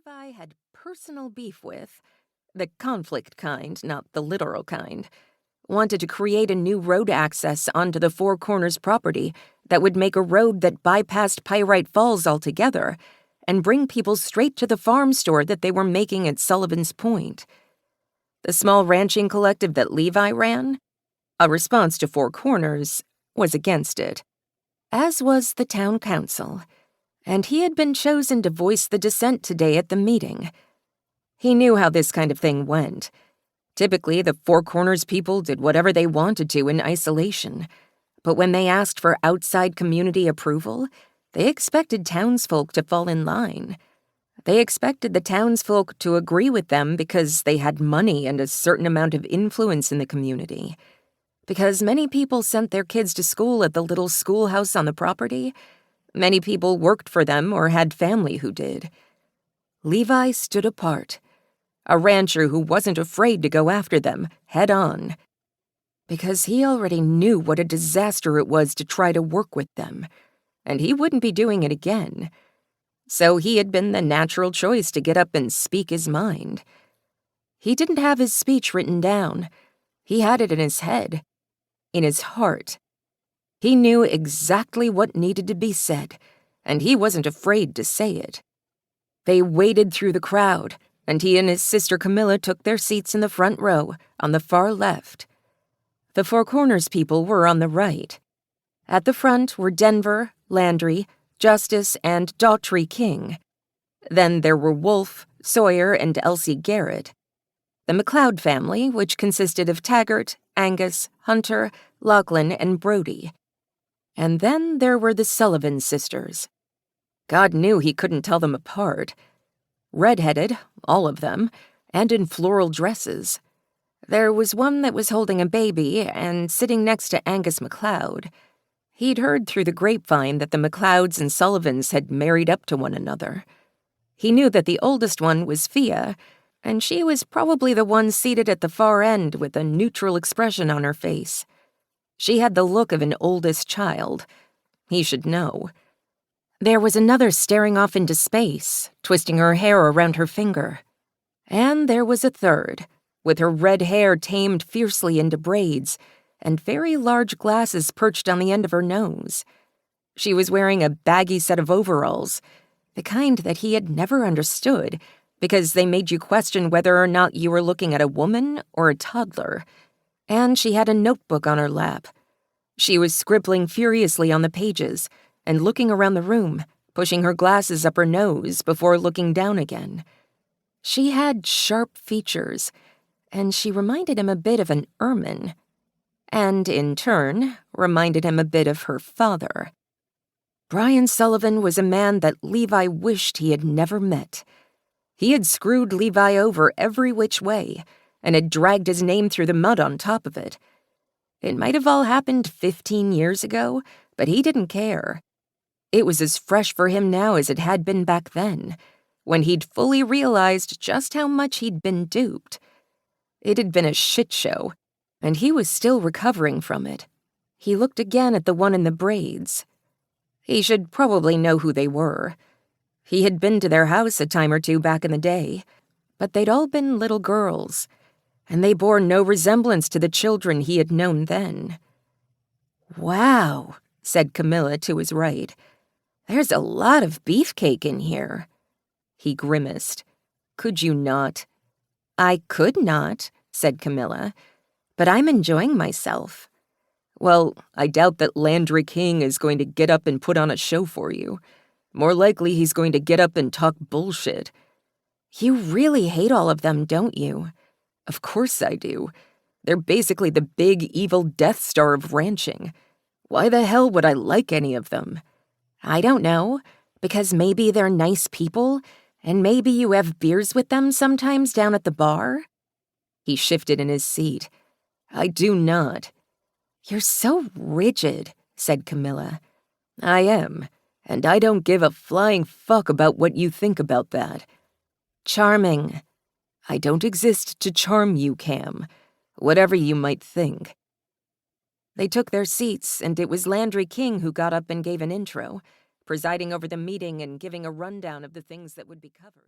Levi had personal beef with, the conflict kind, not the literal kind, wanted to create a new road access onto the Four Corners property that would make a road that bypassed Pyrite Falls altogether and bring people straight to the farm store that they were making at Sullivan's Point. The small ranching collective that Levi ran, a response to Four Corners, was against it, as was the town council, and he had been chosen to voice the dissent today at the meeting. He knew how this kind of thing went. Typically, the Four Corners people did whatever they wanted to in isolation, but when they asked for outside community approval, they expected townsfolk to fall in line. They expected the townsfolk to agree with them because they had money and a certain amount of influence in the community. Because many people sent their kids to school at the little schoolhouse on the property, many people worked for them or had family who did. Levi stood apart, a rancher who wasn't afraid to go after them head on, because he already knew what a disaster it was to try to work with them, and he wouldn't be doing it again. So he had been the natural choice to get up and speak his mind. He didn't have his speech written down. He had it in his head, in his heart. He knew exactly what needed to be said, and he wasn't afraid to say it. They waded through the crowd, and he and his sister Camilla took their seats in the front row, on the far left. The Four Corners people were on the right. At the front were Denver, Landry, Justice, and Daughtry King. Then there were Wolf, Sawyer, and Elsie Garrett. The McLeod family, which consisted of Taggart, Angus, Hunter, Lachlan, and Brody. And then there were the Sullivan sisters. God knew he couldn't tell them apart. Red-headed, all of them, and in floral dresses. There was one that was holding a baby and sitting next to Angus McLeod. He'd heard through the grapevine that the McLeods and Sullivans had married up to one another. He knew that the oldest one was Fia, and she was probably the one seated at the far end with a neutral expression on her face. She had the look of an oldest child. He should know. There was another staring off into space, twisting her hair around her finger. And there was a third, with her red hair tamed fiercely into braids, and very large glasses perched on the end of her nose. She was wearing a baggy set of overalls, the kind that he had never understood, because they made you question whether or not you were looking at a woman or a toddler. And she had a notebook on her lap. She was scribbling furiously on the pages and looking around the room, pushing her glasses up her nose before looking down again. She had sharp features, and she reminded him a bit of an ermine, and in turn reminded him a bit of her father. Brian Sullivan was a man that Levi wished he had never met. He had screwed Levi over every which way, and had dragged his name through the mud on top of it. It might have all happened 15 years ago, but he didn't care. It was as fresh for him now as it had been back then, when he'd fully realized just how much he'd been duped. It had been a shit show, and he was still recovering from it. He looked again at the one in the braids. He should probably know who they were. He had been to their house a time or two back in the day, but they'd all been little girls, and they bore no resemblance to the children he had known then. "Wow," said Camilla to his right. "There's a lot of beefcake in here." He grimaced. "Could you not?" "I could not," said Camilla, "but I'm enjoying myself." "Well, I doubt that Landry King is going to get up and put on a show for you. More likely he's going to get up and talk bullshit." "You really hate all of them, don't you?" "Of course I do. They're basically the big evil Death Star of ranching. Why the hell would I like any of them?" "I don't know, because maybe they're nice people, and maybe you have beers with them sometimes down at the bar?" He shifted in his seat. "I do not." "You're so rigid," said Camilla. "I am, and I don't give a flying fuck about what you think about that." "Charming." "I don't exist to charm you, Cam, whatever you might think." They took their seats, and it was Landry King who got up and gave an intro, presiding over the meeting and giving a rundown of the things that would be covered.